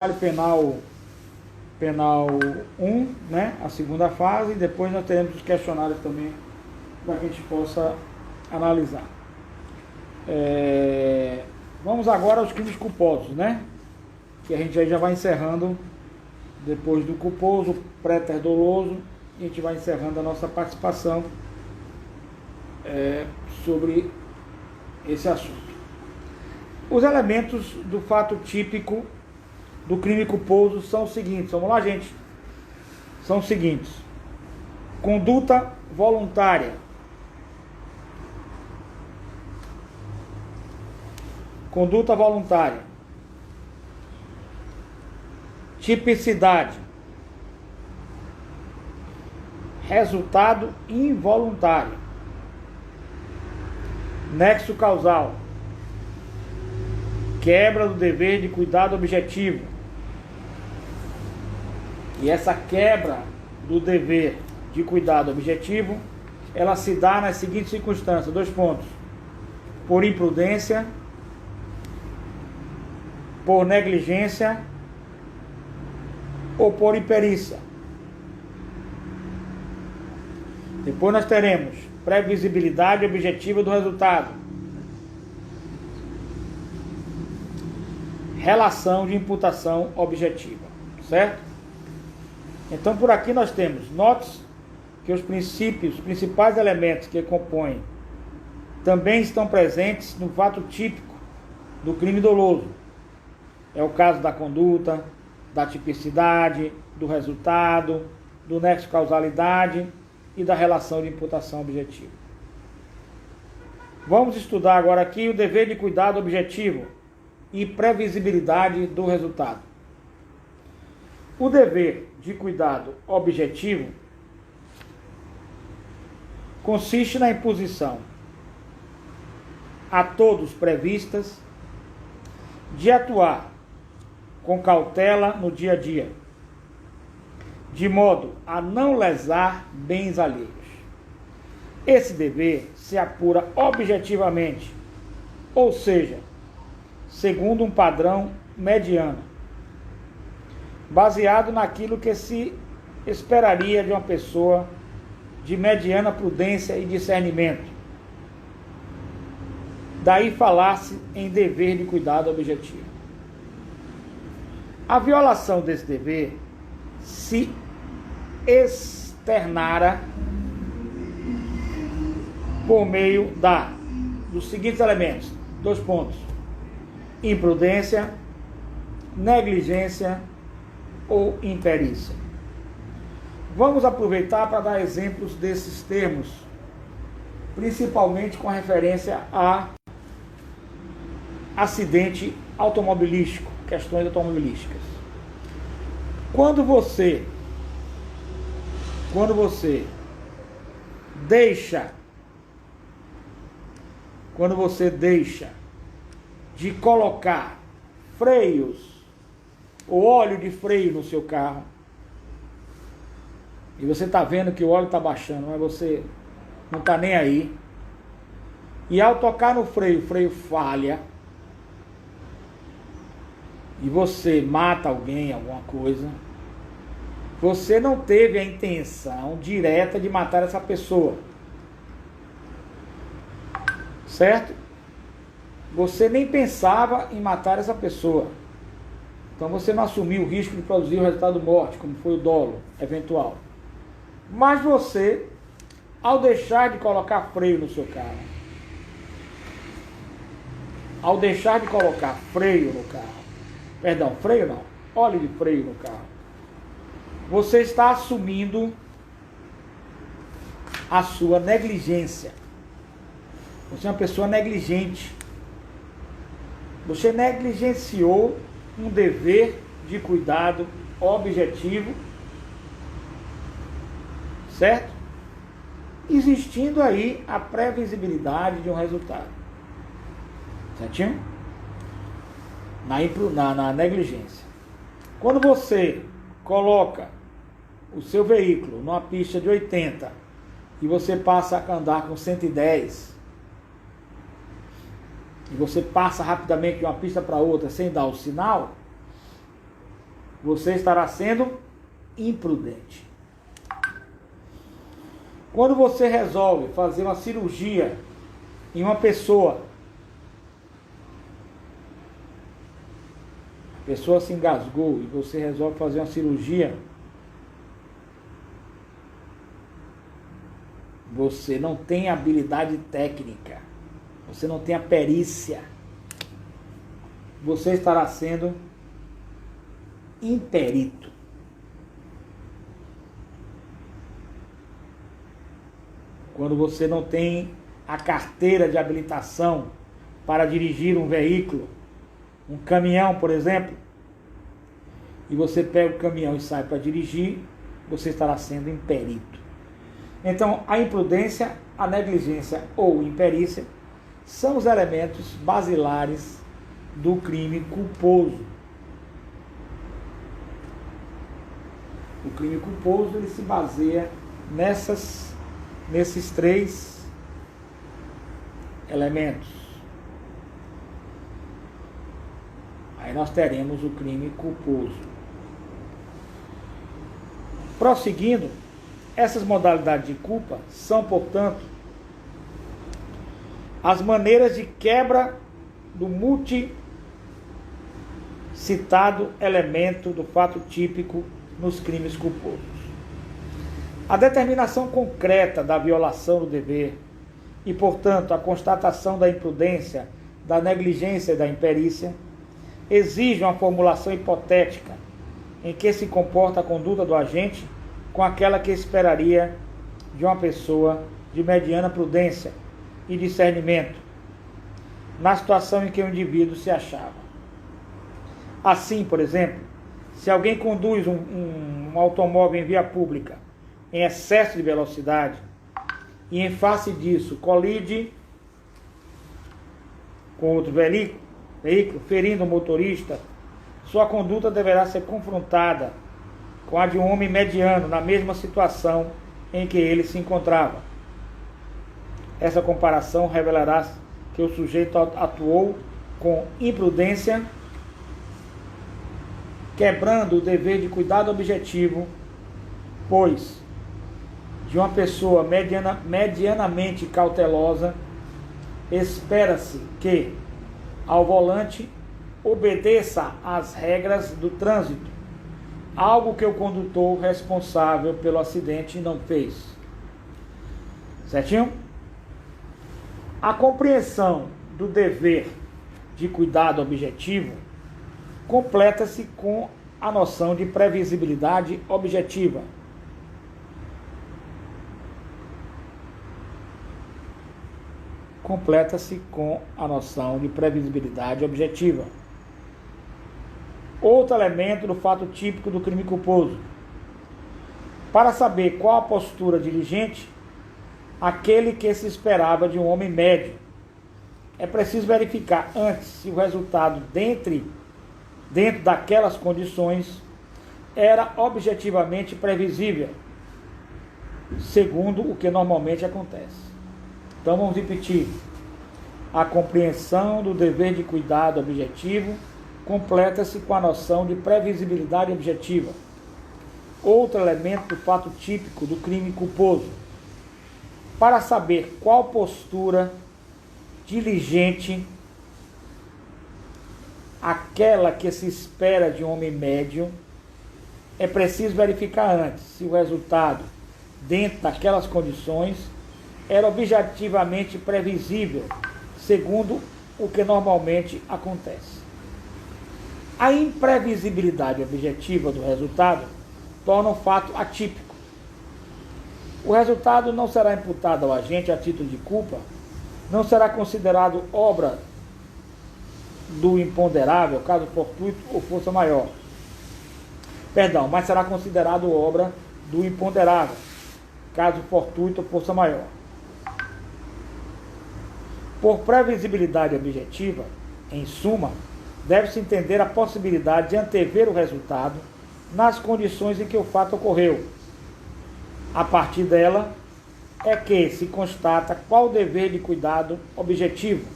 penal 1, né, a segunda fase, e depois nós teremos os questionários também para que a gente possa analisar. Vamos agora aos crimes culposos, né, que a gente aí já vai encerrando depois do culposo, pré-doloso, e a gente vai encerrando a nossa participação sobre esse assunto. Os elementos do fato típico do crime culposo são os seguintes. Vamos lá, gente? São os seguintes: conduta voluntária, tipicidade, resultado involuntário, nexo causal, quebra do dever de cuidado objetivo. E essa quebra do dever de cuidado objetivo, ela se dá nas seguintes circunstâncias: 2 pontos. Por imprudência, por negligência ou por imperícia. Depois nós teremos previsibilidade objetiva do resultado, relação de imputação objetiva, certo? Então por aqui nós temos, note que os principais elementos que compõem também estão presentes no fato típico do crime doloso. É o caso da conduta, da tipicidade, do resultado, do nexo causalidade e da relação de imputação objetiva. Vamos estudar agora aqui o dever de cuidado objetivo e previsibilidade do resultado. O dever de cuidado objetivo consiste na imposição a todos previstas de atuar com cautela no dia a dia, de modo a não lesar bens alheios. Esse dever se apura objetivamente, ou seja, segundo um padrão mediano, baseado naquilo que se esperaria de uma pessoa de mediana prudência e discernimento. Daí falar-se em dever de cuidado objetivo. A violação desse dever se externara por meio dos seguintes elementos: 2 pontos. Imprudência, negligência ou imperícia. Vamos aproveitar para dar exemplos desses termos, principalmente com referência a acidente automobilístico, questões automobilísticas. Quando você deixa de colocar freios ou óleo de freio no seu carro, e você está vendo que o óleo está baixando, mas você não está nem aí, e ao tocar no freio, o freio falha, e você mata alguém, alguma coisa, você não teve a intenção direta de matar essa pessoa, certo? Você nem pensava em matar essa pessoa. Então você não assumiu o risco de produzir o resultado morte, como foi o dolo eventual. Mas você, ao deixar de colocar freio no seu carro, óleo de freio no carro, você está assumindo a sua negligência. Você é uma pessoa negligente. Você negligenciou um dever de cuidado objetivo, certo? Existindo aí a previsibilidade de um resultado, certinho? Na negligência. Quando você coloca o seu veículo numa pista de 80 e você passa a andar com 110, e você passa rapidamente de uma pista para outra sem dar o sinal, você estará sendo imprudente. Quando você resolve fazer uma cirurgia em uma pessoa, a pessoa se engasgou e você resolve fazer uma cirurgia, você não tem habilidade técnica, você não tem a perícia, você estará sendo imperito. Quando você não tem a carteira de habilitação para dirigir um veículo, um caminhão, por exemplo, e você pega o caminhão e sai para dirigir, você estará sendo imperito. Então, a imprudência, a negligência ou imperícia são os elementos basilares do crime culposo. O crime culposo, ele se baseia nesses três elementos. Aí nós teremos o crime culposo. Prosseguindo, essas modalidades de culpa são, portanto, as maneiras de quebra do multicitado elemento do fato típico nos crimes culposos. A determinação concreta da violação do dever e, portanto, a constatação da imprudência, da negligência e da imperícia exige uma formulação hipotética em que se comporta a conduta do agente com aquela que esperaria de uma pessoa de mediana prudência e discernimento, na situação em que o indivíduo se achava. Assim, por exemplo, se alguém conduz um automóvel em via pública em excesso de velocidade e, em face disso, colide com outro veículo, ferindo o motorista, sua conduta deverá ser confrontada com a de um homem mediano na mesma situação em que ele se encontrava. Essa comparação revelará que o sujeito atuou com imprudência, quebrando o dever de cuidado objetivo, pois de uma pessoa medianamente cautelosa espera-se que, ao volante, obedeça às regras do trânsito, algo que o condutor responsável pelo acidente não fez. Certinho? A compreensão do dever de cuidado objetivo completa-se com a noção de previsibilidade objetiva. Completa-se com a noção de previsibilidade objetiva. Outro elemento do fato típico do crime culposo. Para saber qual a postura diligente, aquele que se esperava de um homem médio, é preciso verificar antes se o resultado dentro daquelas condições era objetivamente previsível, segundo o que normalmente acontece. Então vamos repetir. A compreensão do dever de cuidado objetivo completa-se com a noção de previsibilidade objetiva. Outro elemento do fato típico do crime culposo. Para saber qual postura diligente, aquela que se espera de um homem médio, é preciso verificar antes se o resultado, dentro daquelas condições, era objetivamente previsível, segundo o que normalmente acontece. A imprevisibilidade objetiva do resultado torna o fato atípico. O resultado não será imputado ao agente a título de culpa, não será considerado obra do imponderável, caso fortuito ou força maior. Mas será considerado obra do imponderável, caso fortuito ou força maior. Por previsibilidade objetiva, em suma, deve-se entender a possibilidade de antever o resultado nas condições em que o fato ocorreu. A partir dela é que se constata qual o dever de cuidado objetivo.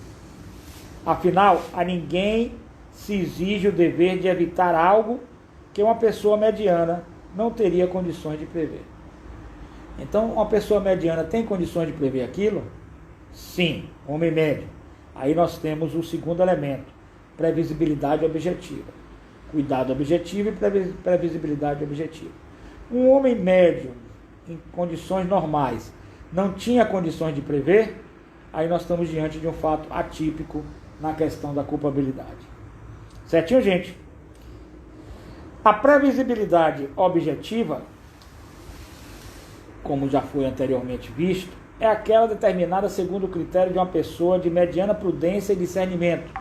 Afinal, a ninguém se exige o dever de evitar algo que uma pessoa mediana não teria condições de prever. Então, uma pessoa mediana tem condições de prever aquilo? Sim, homem médio. Aí nós temos o segundo elemento, previsibilidade objetiva. Cuidado objetivo e previsibilidade objetiva. Um homem médio, em condições normais, não tinha condições de prever, aí nós estamos diante de um fato atípico na questão da culpabilidade. Certinho, gente? A previsibilidade objetiva, como já foi anteriormente visto, é aquela determinada segundo o critério de uma pessoa de mediana prudência e discernimento.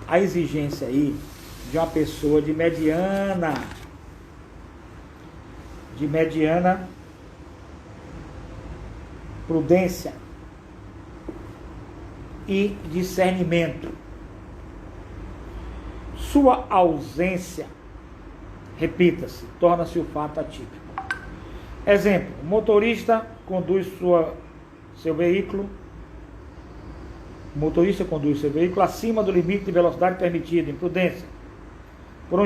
A exigência aí de uma pessoa de mediana prudência e discernimento. Sua ausência, repita-se, torna-se o fato atípico. Exemplo, o motorista conduz seu veículo acima do limite de velocidade permitido, imprudência, por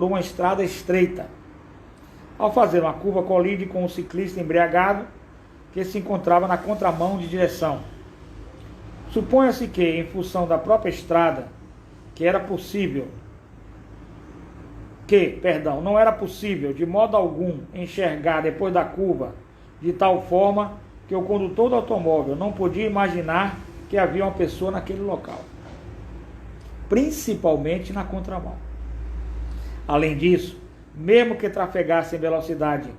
uma estrada estreita. Ao fazer uma curva, colide com um ciclista embriagado que se encontrava na contramão de direção. Suponha-se que, em função da própria estrada, não era possível de modo algum enxergar depois da curva, de tal forma que o condutor do automóvel não podia imaginar que havia uma pessoa naquele local, principalmente na contramão. Além disso, mesmo que trafegasse em velocidade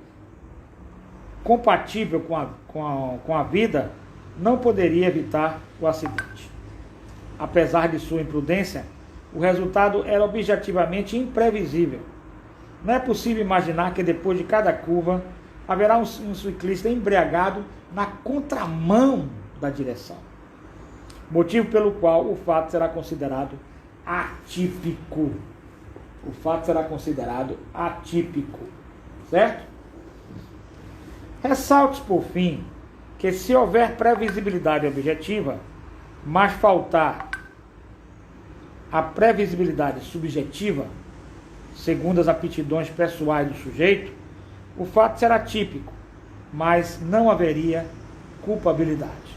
compatível com a vida, não poderia evitar o acidente. Apesar de sua imprudência, o resultado era objetivamente imprevisível. Não é possível imaginar que depois de cada curva haverá um ciclista embriagado na contramão da direção, motivo pelo qual o fato será considerado atípico. Certo? Ressalte, por fim, que se houver previsibilidade objetiva, mas faltar a previsibilidade subjetiva, segundo as aptidões pessoais do sujeito, o fato será típico, mas não haveria culpabilidade.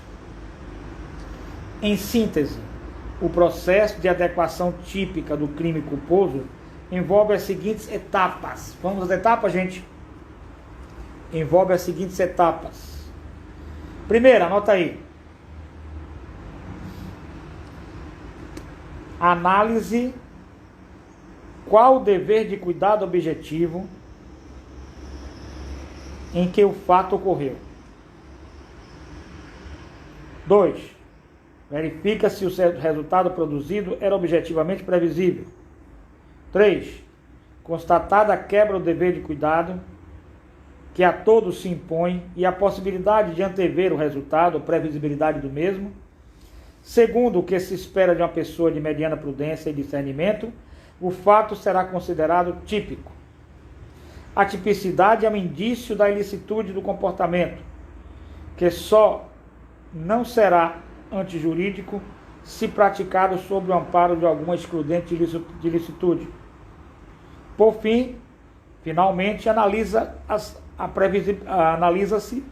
Em síntese, o processo de adequação típica do crime culposo envolve as seguintes etapas. Vamos às etapas, gente? Envolve as seguintes etapas. Primeira, anota aí. Análise: qual o dever de cuidado objetivo em que o fato ocorreu. 2. Verifica se o resultado produzido era objetivamente previsível. 3. Constatada a quebra do dever de cuidado que a todos se impõe e a possibilidade de antever o resultado, a previsibilidade do mesmo. Segundo, o que se espera de uma pessoa de mediana prudência e discernimento, o fato será considerado típico. A tipicidade é um indício da ilicitude do comportamento, que só não será antijurídico se praticado sob o amparo de alguma excludente de ilicitude. Por fim, finalmente, analisa-se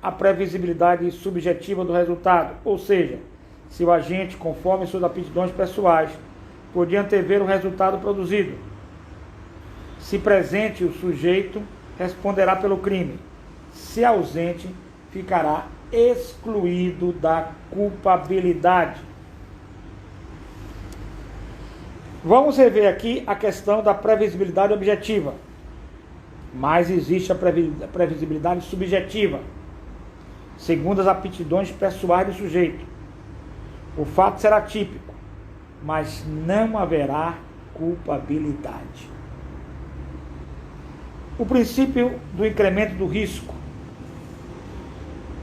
a previsibilidade subjetiva do resultado, ou seja, se o agente, conforme suas aptidões pessoais, podia antever o resultado produzido. Se presente, o sujeito responderá pelo crime. Se ausente, ficará excluído da culpabilidade. Vamos rever aqui a questão da previsibilidade objetiva. Mas existe a previsibilidade subjetiva, segundo as aptidões pessoais do sujeito. O fato será típico, mas não haverá culpabilidade. O princípio do incremento do risco.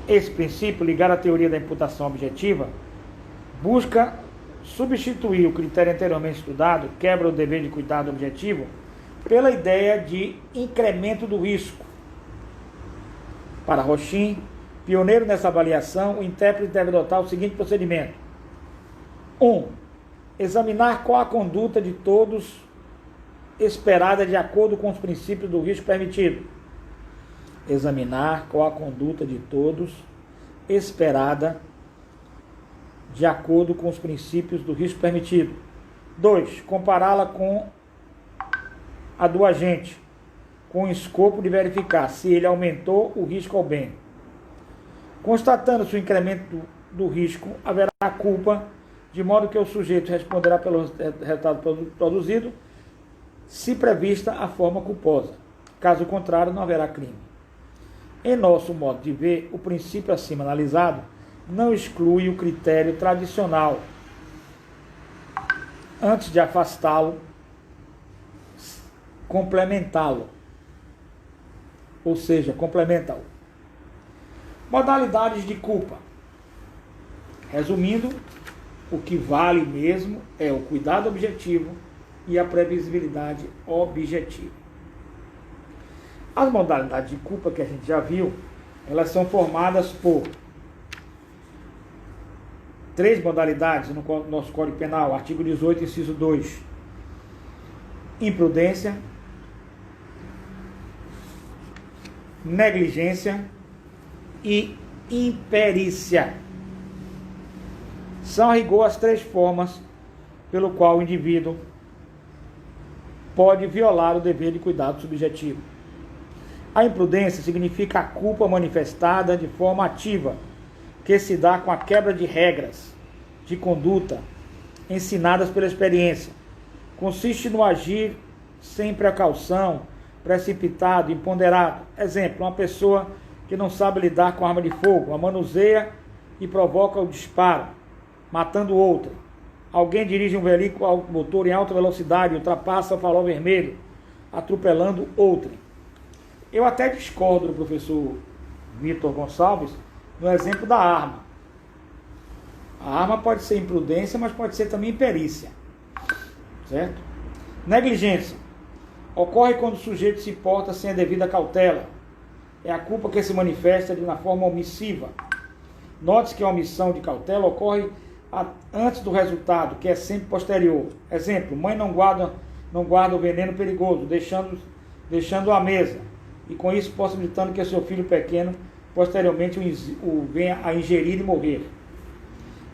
Esse princípio, ligado à teoria da imputação objetiva, busca substituir o critério anteriormente estudado, quebra o dever de cuidado objetivo, pela ideia de incremento do risco. Para Rochin, pioneiro nessa avaliação, o intérprete deve adotar o seguinte procedimento: 1. Examinar qual a conduta de todos esperada de acordo com os princípios do risco permitido. Examinar qual a conduta de todos esperada de acordo com os princípios do risco permitido. 2. Compará-la com a do agente, com o escopo de verificar se ele aumentou o risco ao bem. Constatando-se o incremento do risco, haverá culpa, de modo que o sujeito responderá pelo resultado produzido, se prevista a forma culposa. Caso contrário, não haverá crime. Em nosso modo de ver, o princípio acima analisado não exclui o critério tradicional. Antes de afastá-lo, complementá-lo. Ou seja, complementa-o. Modalidades de culpa. Resumindo, o que vale mesmo é o cuidado objetivo e a previsibilidade objetiva. As modalidades de culpa que a gente já viu, elas são formadas por 3 modalidades no nosso Código Penal, artigo 18, inciso 2. Imprudência, negligência e imperícia. São a rigor as 3 formas pelo qual o indivíduo pode violar o dever de cuidado subjetivo. A imprudência significa a culpa manifestada de forma ativa, que se dá com a quebra de regras de conduta ensinadas pela experiência. Consiste no agir sem precaução, precipitado, imponderado. Exemplo, uma pessoa que não sabe lidar com arma de fogo, a manuseia e provoca o disparo, matando outra. Alguém dirige um veículo automotor em alta velocidade e ultrapassa o farol vermelho, atropelando outra. Eu até discordo do professor Vitor Gonçalves no exemplo da arma. A arma pode ser imprudência, mas pode ser também imperícia. Certo? Negligência. Ocorre quando o sujeito se porta sem a devida cautela. É a culpa que se manifesta na forma omissiva. Note-se que a omissão de cautela ocorre antes do resultado, que é sempre posterior. Exemplo, mãe não guarda o veneno perigoso, deixando à mesa, e com isso possibilitando que seu filho pequeno posteriormente o venha a ingerir e morrer.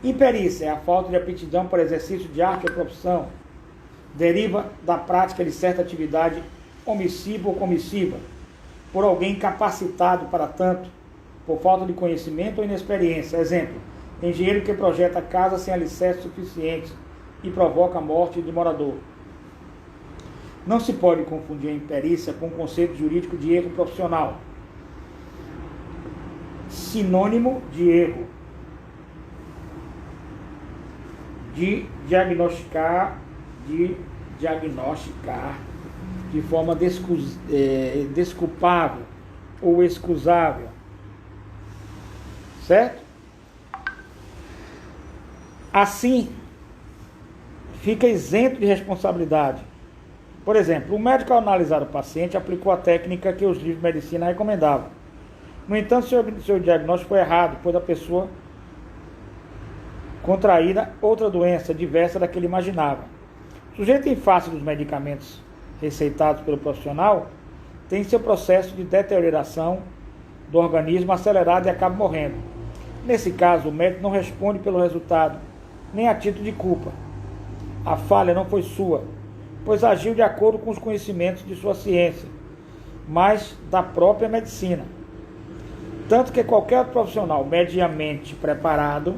Imperícia é a falta de aptidão para exercício de arte ou profissão. Deriva da prática de certa atividade omissiva ou comissiva, por alguém incapacitado para tanto, por falta de conhecimento ou inexperiência. Exemplo, engenheiro que projeta casa sem alicerces suficientes e provoca a morte de morador. Não se pode confundir a imperícia com o conceito jurídico de erro profissional. Sinônimo de erro. De diagnosticar de forma desculpável ou excusável. Certo? Assim, fica isento de responsabilidade. Por exemplo, o médico, ao analisar o paciente, aplicou a técnica que os livros de medicina recomendavam. No entanto, seu diagnóstico foi errado, pois a pessoa contraíra outra doença diversa da que ele imaginava. O sujeito em face dos medicamentos receitados pelo profissional tem seu processo de deterioração do organismo acelerado e acaba morrendo. Nesse caso, o médico não responde pelo resultado, nem a título de culpa. A falha não foi sua, pois agiu de acordo com os conhecimentos de sua ciência, mas da própria medicina. Tanto que qualquer profissional mediamente preparado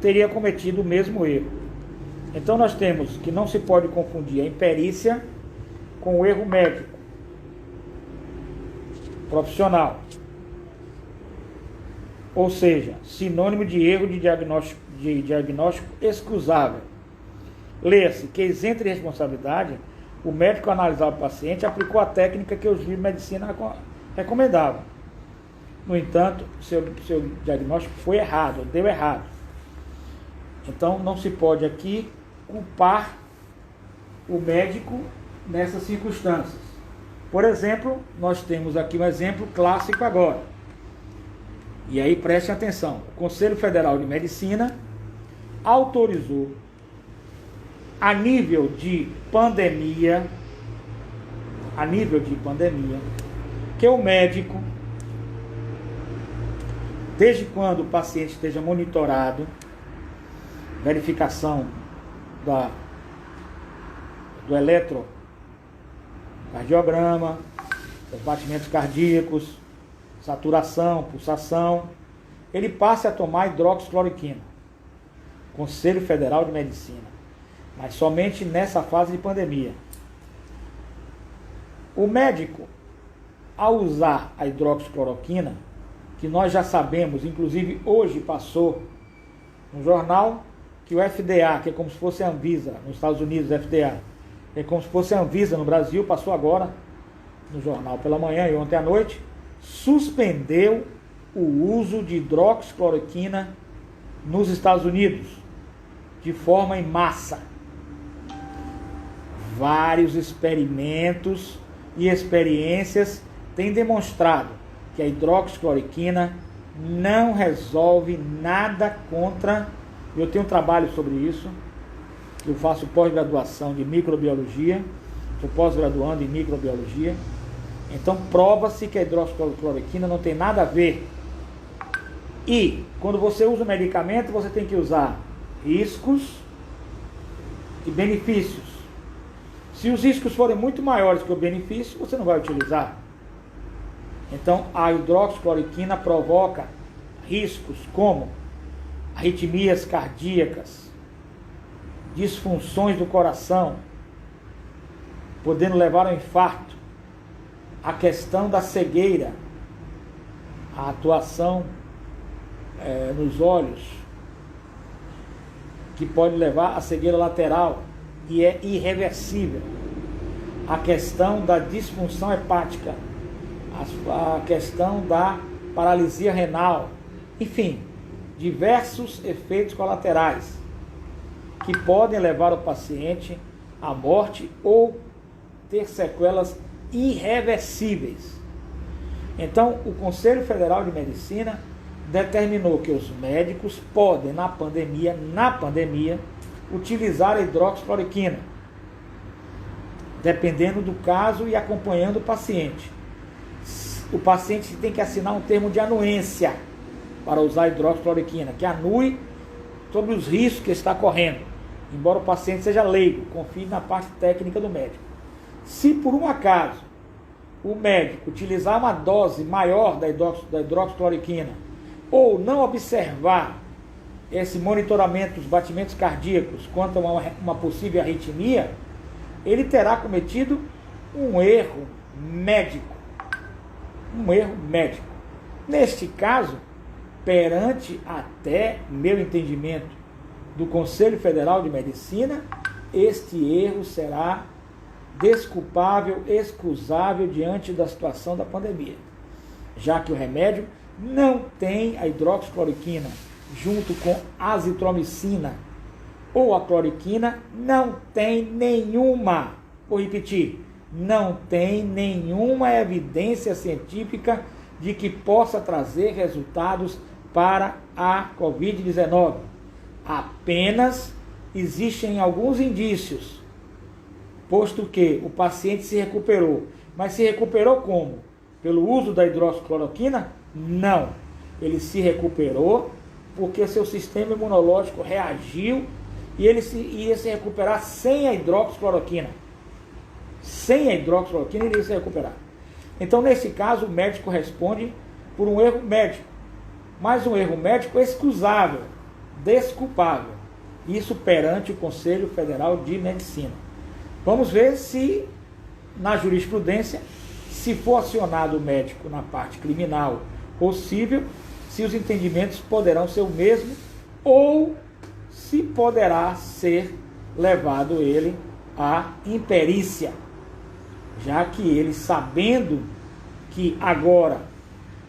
teria cometido o mesmo erro. Então nós temos que não se pode confundir a imperícia com o erro médico profissional. Ou seja, sinônimo de erro de diagnóstico excusável. Leia-se que, isento de responsabilidade, o médico, ao analisar o paciente, aplicou a técnica que os livros de medicina recomendavam. No entanto, seu diagnóstico foi errado, deu errado. Então, não se pode aqui culpar o médico nessas circunstâncias. Por exemplo, nós temos aqui um exemplo clássico agora. E aí preste atenção. O Conselho Federal de Medicina autorizou, a nível de pandemia, a nível de pandemia, que o médico, desde quando o paciente esteja monitorado, verificação do eletrocardiograma, dos batimentos cardíacos, saturação, pulsação, ele passe a tomar hidroxicloroquina. Conselho Federal de Medicina. Mas somente nessa fase de pandemia. O médico, ao usar a hidroxicloroquina, que nós já sabemos, inclusive hoje passou no jornal, que o FDA, que é como se fosse a Anvisa, nos Estados Unidos, o FDA, que é como se fosse a Anvisa no Brasil, passou agora no jornal pela manhã e ontem à noite, suspendeu o uso de hidroxicloroquina nos Estados Unidos, de forma em massa. Vários experimentos e experiências têm demonstrado que a hidroxicloroquina não resolve nada contra... Eu tenho um trabalho sobre isso, eu faço pós-graduação de microbiologia, sou pós-graduando em microbiologia, então prova-se que a hidroxicloroquina não tem nada a ver. E quando você usa o medicamento, você tem que usar riscos e benefícios. Se os riscos forem muito maiores que o benefício, você não vai utilizar. Então a hidroxicloroquina provoca riscos como arritmias cardíacas, disfunções do coração, podendo levar ao infarto, a questão da cegueira, a atuação nos olhos, que pode levar à cegueira lateral e é irreversível, a questão da disfunção hepática, a questão da paralisia renal, enfim, diversos efeitos colaterais que podem levar o paciente à morte ou ter sequelas irreversíveis. Então, o Conselho Federal de Medicina determinou que os médicos podem, na pandemia, utilizar a hidroxicloroquina, dependendo do caso e acompanhando o paciente. O paciente tem que assinar um termo de anuência para usar a hidroxicloroquina, que anue sobre os riscos que está correndo, embora o paciente seja leigo, confie na parte técnica do médico. Se por um acaso o médico utilizar uma dose maior da hidroxicloroquina ou não observar esse monitoramento dos batimentos cardíacos quanto a uma possível arritmia, ele terá cometido um erro médico. Neste caso, perante até meu entendimento do Conselho Federal de Medicina, este erro será desculpável, excusável diante da situação da pandemia, já que o remédio não tem a hidroxicloroquina junto com azitromicina ou a cloroquina, não tem nenhuma, vou repetir, não tem nenhuma evidência científica de que possa trazer resultados para a Covid-19. Apenas existem alguns indícios, posto que o paciente se recuperou. Mas se recuperou como? Pelo uso da hidroxicloroquina? Não. Ele se recuperou porque seu sistema imunológico reagiu e ele ia se recuperar sem a hidroxicloroquina. Sem a hidroxicloroquina ele ia se recuperar. Então, nesse caso, o médico responde por um erro médico. Mas um erro médico excusável, desculpável. Isso perante o Conselho Federal de Medicina. Vamos ver se, na jurisprudência, se for acionado o médico na parte criminal ou civil, se os entendimentos poderão ser o mesmo ou se poderá ser levado ele à imperícia, já que ele, sabendo que agora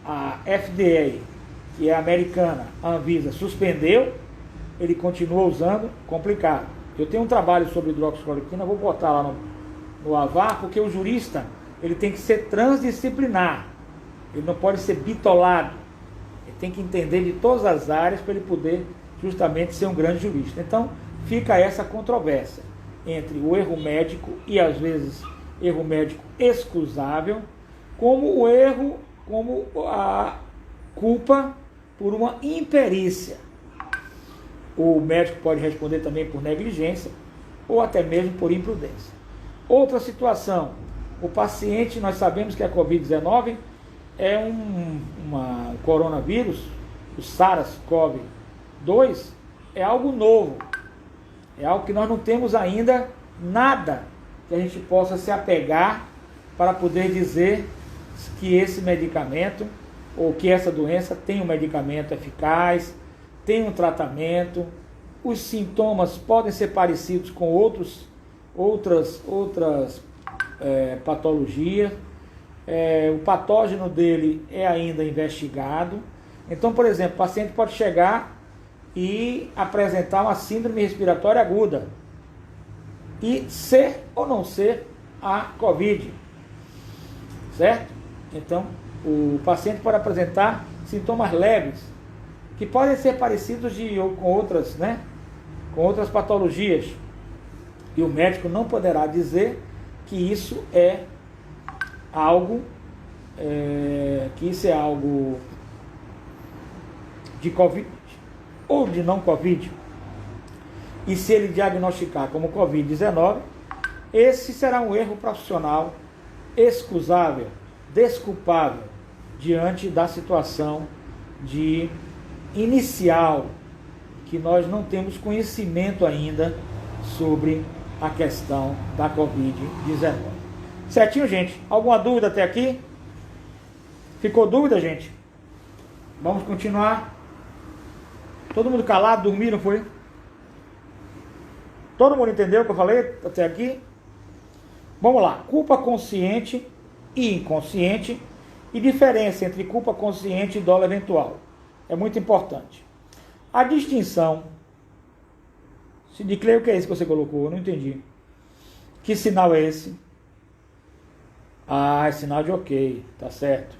a FDA, que é americana, a Anvisa, suspendeu, ele continua usando, complicado. Eu tenho um trabalho sobre hidroxicloroquina, vou botar lá no AVAR, porque o jurista ele tem que ser transdisciplinar, ele não pode ser bitolado, ele tem que entender de todas as áreas para ele poder justamente ser um grande jurista. Então fica essa controvérsia entre o erro médico e às vezes erro médico excusável, como o erro, como a culpa por uma imperícia. O médico pode responder também por negligência ou até mesmo por imprudência. Outra situação, o paciente, nós sabemos que a Covid-19 é um coronavírus, o SARS-CoV-2, é algo novo, é algo que nós não temos ainda nada que a gente possa se apegar para poder dizer que esse medicamento ou que essa doença tem um medicamento eficaz, tem um tratamento, os sintomas podem ser parecidos com outras patologias, o patógeno dele é ainda investigado. Então, por exemplo, o paciente pode chegar e apresentar uma síndrome respiratória aguda e ser ou não ser a Covid, certo? Então, o paciente pode apresentar sintomas leves, que podem ser parecidos com outras patologias, e o médico não poderá dizer que isso é algo de Covid ou de não Covid. E se ele diagnosticar como Covid-19, esse será um erro profissional excusável, desculpável, diante da situação inicial, que nós não temos conhecimento ainda sobre a questão da Covid-19. Certinho, gente? Alguma dúvida até aqui? Ficou dúvida, gente? Vamos continuar. Todo mundo calado, dormiram, foi? Todo mundo entendeu o que eu falei até aqui? Vamos lá. Culpa consciente e inconsciente, e diferença entre culpa consciente e dolo eventual. É muito importante. A distinção... Sidney, o que é isso que você colocou? Eu não entendi. Que sinal é esse? Ah, é sinal de ok, tá certo.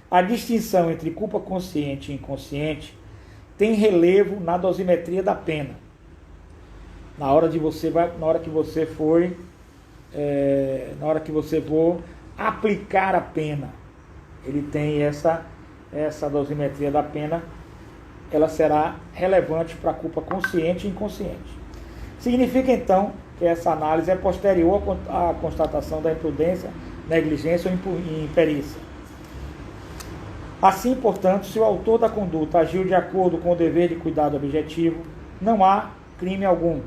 A distinção entre culpa consciente e inconsciente tem relevo na dosimetria da pena. Na hora que você for aplicar a pena, ele tem essa dosimetria da pena, ela será relevante para a culpa consciente e inconsciente. Significa então que essa análise é posterior à constatação da imprudência, negligência ou imperícia. Assim, portanto, se o autor da conduta agiu de acordo com o dever de cuidado objetivo, não há crime algum.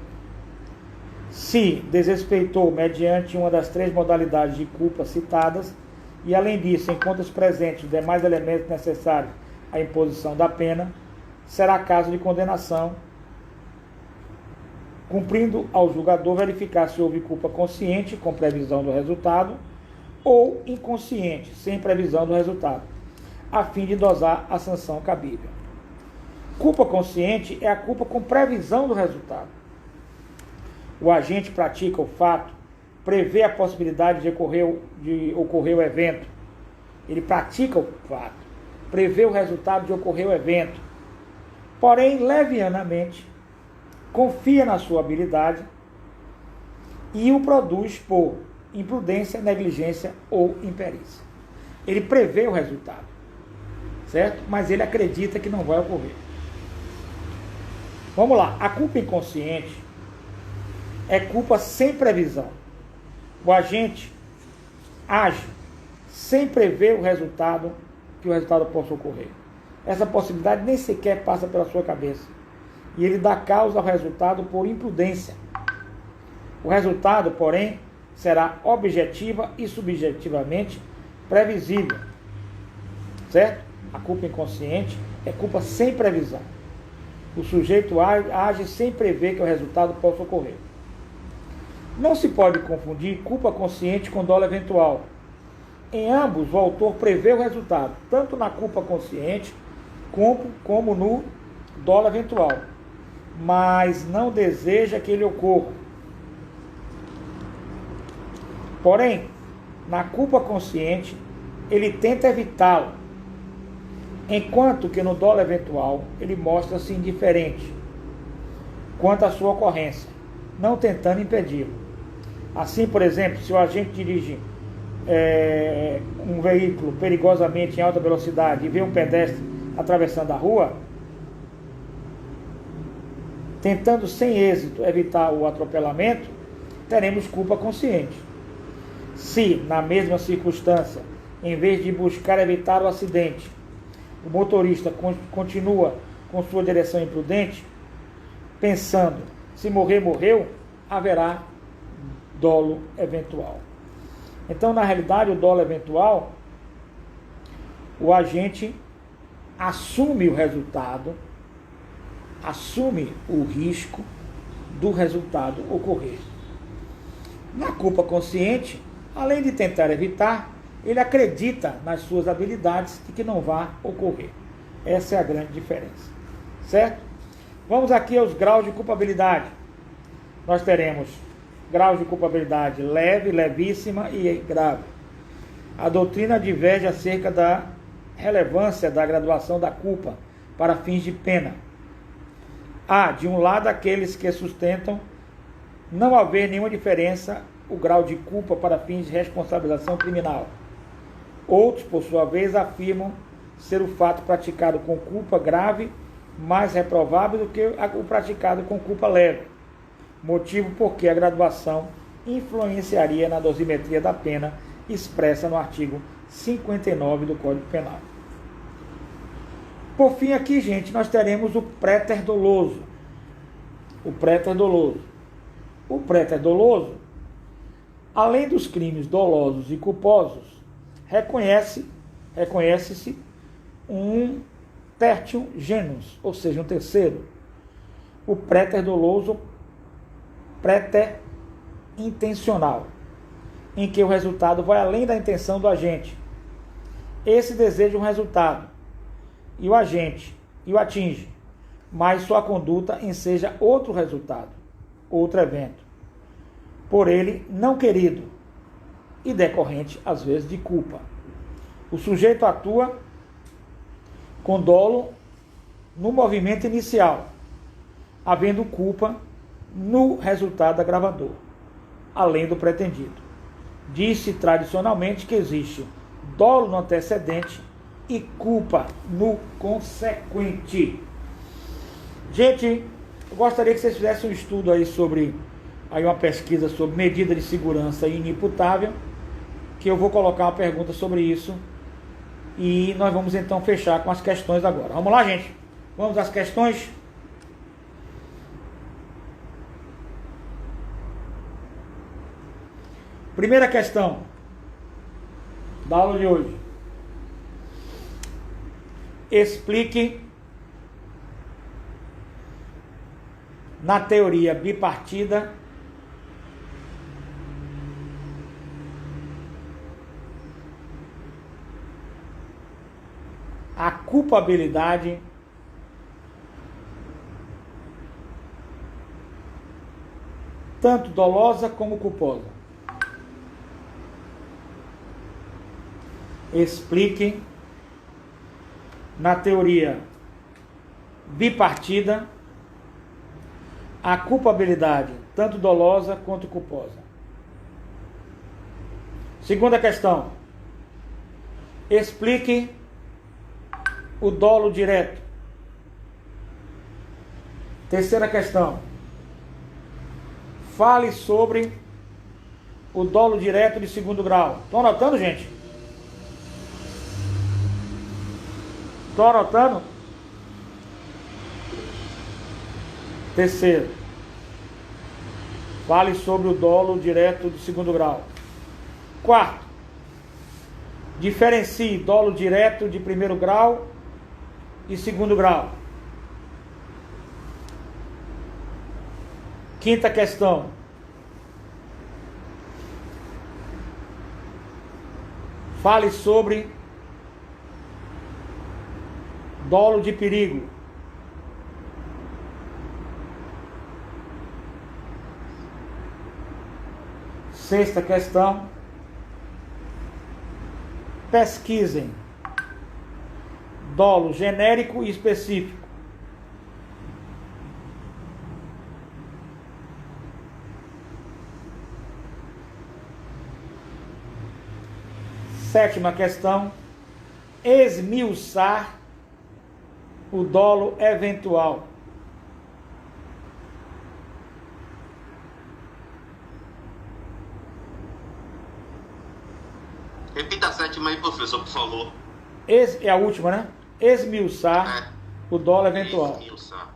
Se desrespeitou mediante uma das 3 modalidades de culpa citadas, e além disso encontra-se presentes os demais elementos necessários à imposição da pena, será caso de condenação, cumprindo ao julgador verificar se houve culpa consciente, com previsão do resultado, ou inconsciente, sem previsão do resultado, a fim de dosar a sanção cabível. Culpa consciente é a culpa com previsão do resultado. O agente pratica o fato, prevê a possibilidade de ocorrer o evento. Ele pratica o fato, prevê o resultado de ocorrer o evento. Porém, levianamente, confia na sua habilidade e o produz por imprudência, negligência ou imperícia. Ele prevê o resultado, certo? Mas ele acredita que não vai ocorrer. Vamos lá. A culpa inconsciente é culpa sem previsão. O agente age sem prever o resultado, que o resultado possa ocorrer. Essa possibilidade nem sequer passa pela sua cabeça. E ele dá causa ao resultado por imprudência. O resultado, porém, será objetiva e subjetivamente previsível. Certo? A culpa inconsciente é culpa sem previsão. O sujeito age sem prever que o resultado possa ocorrer. Não se pode confundir culpa consciente com dolo eventual. Em ambos, o autor prevê o resultado, tanto na culpa consciente como no dolo eventual, mas não deseja que ele ocorra. Porém, na culpa consciente, ele tenta evitá-lo, enquanto que no dolo eventual, ele mostra-se indiferente quanto à sua ocorrência, não tentando impedi-lo. Assim, por exemplo, se o agente dirige um veículo perigosamente em alta velocidade e vê um pedestre atravessando a rua, tentando sem êxito evitar o atropelamento, teremos culpa consciente. Se, na mesma circunstância, em vez de buscar evitar o acidente, o motorista continua com sua direção imprudente, pensando, se morrer, morreu, haverá dolo eventual. Então, na realidade, o dolo eventual, o agente assume o resultado, assume o risco do resultado ocorrer. Na culpa consciente, além de tentar evitar, ele acredita nas suas habilidades de que não vá ocorrer. Essa é a grande diferença. Certo? Vamos aqui aos graus de culpabilidade. Nós teremos graus de culpabilidade leve, levíssima e grave. A doutrina diverge acerca da relevância da graduação da culpa para fins de pena. Há, de um lado, aqueles que sustentam não haver nenhuma diferença o grau de culpa para fins de responsabilização criminal. Outros, por sua vez, afirmam ser o fato praticado com culpa grave mais reprovável do que o praticado com culpa leve, motivo porque a graduação influenciaria na dosimetria da pena expressa no artigo 59 do Código Penal. Por fim, aqui, gente, nós teremos o préter doloso. O préter doloso. O préter doloso, além dos crimes dolosos e culposos, reconhece-se um tertium genus, ou seja, um terceiro. O préter doloso, préter intencional, em que o resultado vai além da intenção do agente. Esse deseja um resultado, e o agente o atinge, mas sua conduta enseja outro resultado, outro evento, por ele não querido e decorrente, às vezes, de culpa. O sujeito atua com dolo no movimento inicial, havendo culpa no resultado agravador, além do pretendido. Diz-se tradicionalmente que existe dolo no antecedente e culpa no consequente. Gente, eu gostaria que vocês fizessem um estudo aí sobre, uma pesquisa sobre medida de segurança inimputável, que eu vou colocar uma pergunta sobre isso, e nós vamos então fechar com as questões agora. Vamos lá, gente? Vamos às questões? Primeira questão da aula de hoje. Explique na teoria bipartida a culpabilidade tanto dolosa como culposa. Explique na teoria bipartida a culpabilidade tanto dolosa quanto culposa. Segunda questão. Explique o dolo direto. Terceira questão. Fale sobre o dolo direto de segundo grau. Estão anotando, gente? Estão anotando? Terceiro. Fale sobre o dolo direto de segundo grau. Quarto. Diferencie dolo direto de primeiro grau e segundo grau. Quinta questão. Fale sobre dolo de perigo. Sexta questão. Pesquisem dolo genérico e específico. Sétima questão. Esmiuçar o dolo eventual. Repita a sétima aí, professor, por favor. É a última, né? Esmiuçar o dolo eventual. Esmiuçar.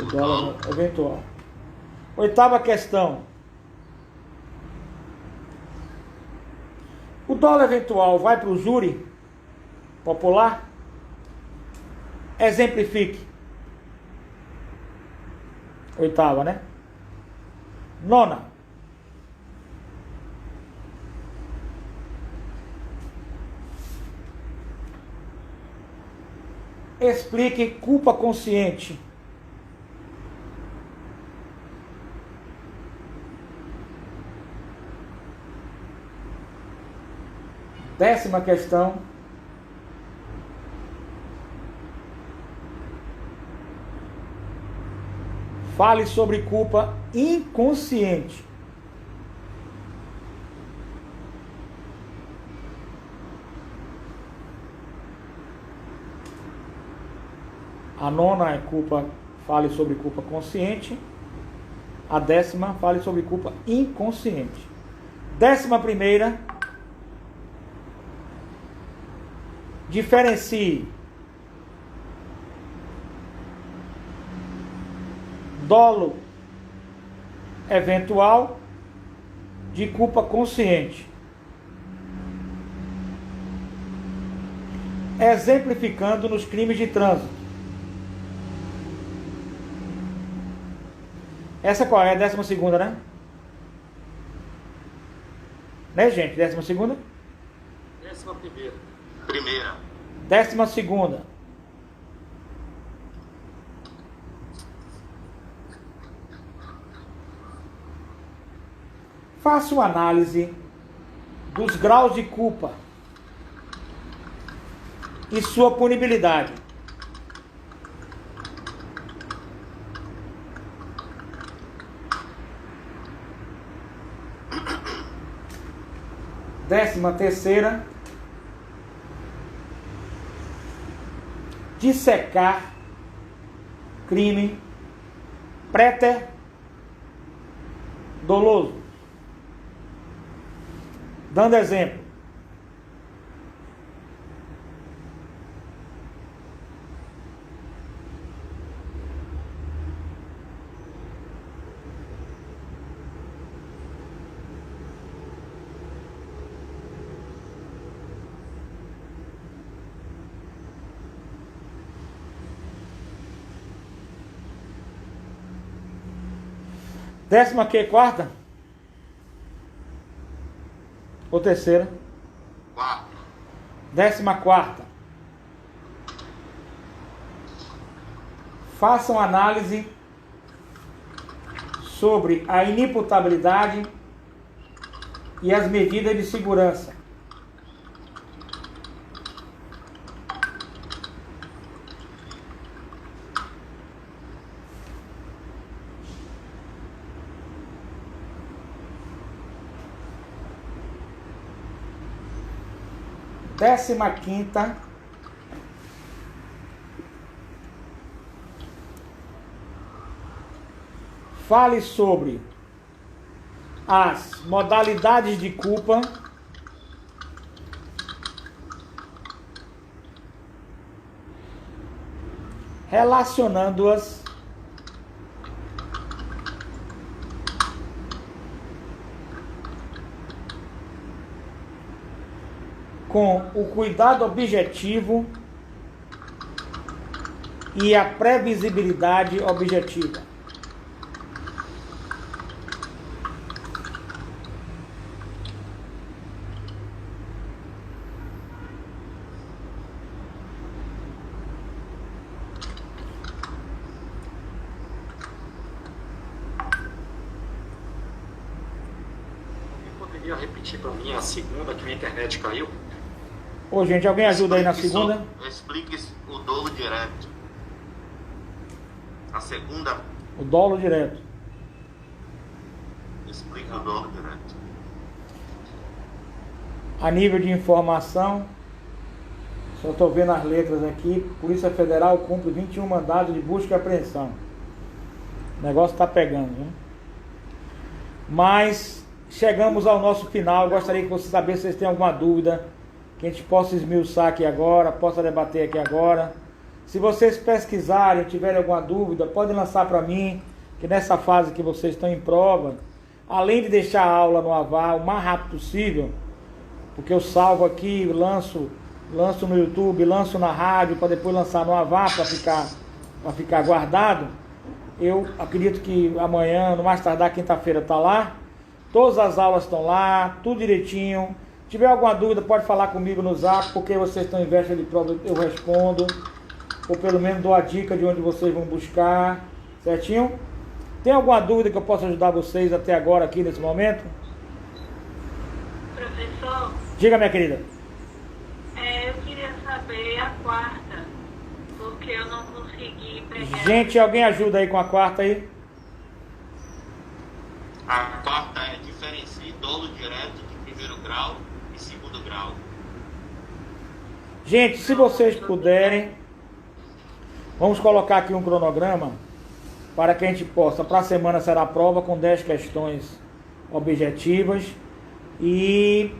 O dolo eventual. Oitava questão. O dolo eventual vai para o júri popular? Exemplifique. Oitava, né? Nona. Explique culpa consciente. Décima questão. Fale sobre culpa inconsciente. A nona é culpa, fale sobre culpa consciente. A décima, fale sobre culpa inconsciente. 11ª, diferencie dolo eventual de culpa consciente. Exemplificando nos crimes de trânsito. Essa qual é? A 12ª, né? Né, gente? 12ª? 11ª. Primeira. 12ª. Faça uma análise dos graus de culpa e sua punibilidade. Décima terceira, dissecar crime préter doloso. Dando exemplo. Décima que? Quarta? Ou terceira? Quarta. 14ª. Façam análise sobre a inimputabilidade e as medidas de segurança. Décima quinta, fale sobre as modalidades de culpa relacionando-as com o cuidado objetivo e a previsibilidade objetiva. Poderia repetir para mim a segunda, que minha internet caiu? Ô, gente, alguém ajuda aí na segunda? Explique o dolo direto. A segunda, O dolo direto. explique o dolo direto. A nível de informação, só estou vendo as letras aqui. Polícia Federal cumpre 21 mandados de busca e apreensão. O negócio está pegando, né? Mas chegamos ao nosso final. Eu gostaria que vocês sabessem se vocês têm alguma dúvida, que a gente possa esmiuçar aqui agora, possa debater aqui agora. Se vocês pesquisarem, tiverem alguma dúvida, podem lançar para mim, que nessa fase que vocês estão em prova, além de deixar a aula no Avar o mais rápido possível, porque eu salvo aqui, lanço no YouTube, lanço na rádio, para depois lançar no Avar, para ficar guardado. Eu acredito que amanhã, no mais tardar, quinta-feira, está lá. Todas as aulas estão lá, tudo direitinho. Se tiver alguma dúvida, pode falar comigo no Zap, porque vocês estão em véspera de prova, eu respondo. Ou pelo menos dou a dica de onde vocês vão buscar, certinho? Tem alguma dúvida que eu possa ajudar vocês até agora, aqui nesse momento? Professor, Diga, minha querida. eu queria saber a quarta, porque eu não consegui pegar. Gente, alguém ajuda aí com a quarta aí? A quarta é diferencie dolo direto de primeiro grau e segundo grau. Gente, se vocês puderem, vamos colocar aqui um cronograma para que a gente possa, para a semana será a prova com 10 questões objetivas. E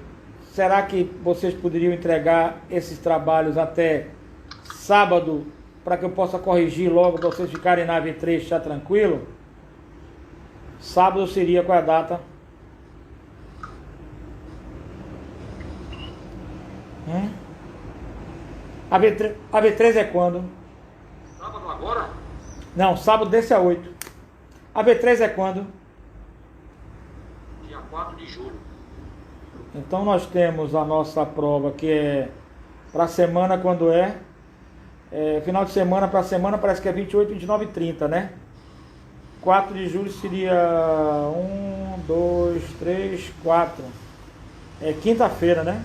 será que vocês poderiam entregar esses trabalhos até sábado, para que eu possa corrigir logo, para vocês ficarem na AV3 já tranquilo? Sábado seria, qual é a data? AV3 é quando? Sábado agora? Não, sábado desse é 8. AV3 é quando? Dia 4 de julho. Então nós temos a nossa prova que é para a semana, quando é? Final de semana para a semana parece que é 28, 29 e 30, né? 4 de julho seria 1, 2, 3, 4. É quinta-feira, né?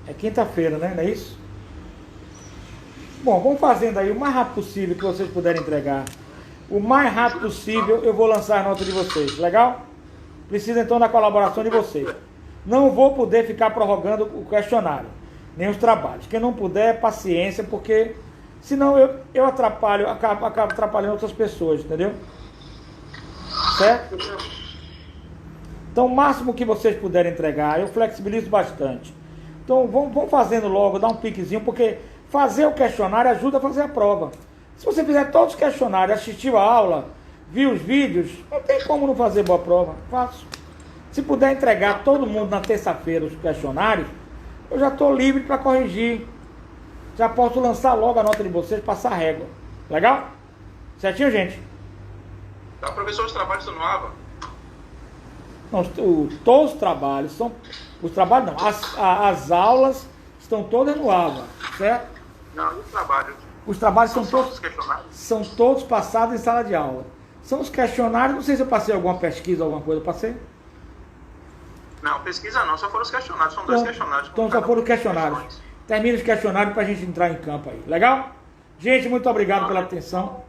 É quinta-feira, né? Não é isso? Bom, vamos fazendo aí o mais rápido possível que vocês puderem entregar. O mais rápido possível eu vou lançar a nota de vocês, legal? Precisa então da colaboração de vocês. Não vou poder ficar prorrogando o questionário, nem os trabalhos. Quem não puder, paciência, porque senão eu atrapalho, acabo atrapalhando outras pessoas, entendeu? Certo? Então o máximo que vocês puderem entregar, eu flexibilizo bastante. Então vamos fazendo logo, dá um piquezinho, porque fazer o questionário ajuda a fazer a prova. Se você fizer todos os questionários, assistiu a aula, viu os vídeos, não tem como não fazer boa prova. Faço. Se puder entregar todo mundo na terça-feira os questionários, eu já estou livre para corrigir. Já posso lançar logo a nota de vocês, passar a régua. Legal? Certinho, gente? Tá, professor, os trabalhos estão no AVA? Não, todos os trabalhos são... Os trabalhos não, as aulas estão todas no AVA, certo? Não, e os trabalhos? Os trabalhos São todos passados em sala de aula. São os questionários, não sei se eu passei alguma pesquisa, alguma coisa, eu passei? Não, pesquisa não, só foram os questionários, são dois questionários. Então só foram os questionários. Termina os questionários para a gente entrar em campo aí, legal? Gente, muito obrigado pela atenção.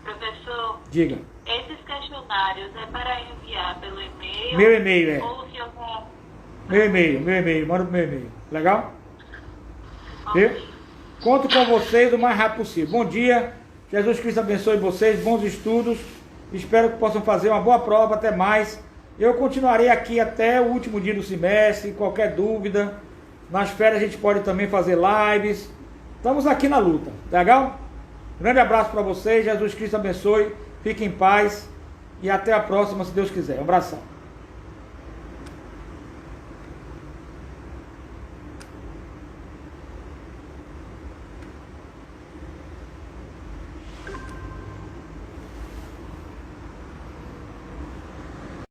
Professor, Diga. esses questionários é para enviar pelo e-mail? Meu e-mail, é. Ou se eu quero... Meu e-mail, manda pro meu e-mail, legal? Viu? Conto com vocês o mais rápido possível. Bom dia, Jesus Cristo abençoe vocês, bons estudos, espero que possam fazer uma boa prova, até mais. Eu continuarei aqui até o último dia do semestre, qualquer dúvida, nas férias a gente pode também fazer lives, estamos aqui na luta, legal? Grande abraço para vocês, Jesus Cristo abençoe, fiquem em paz e até a próxima, se Deus quiser. Um abração.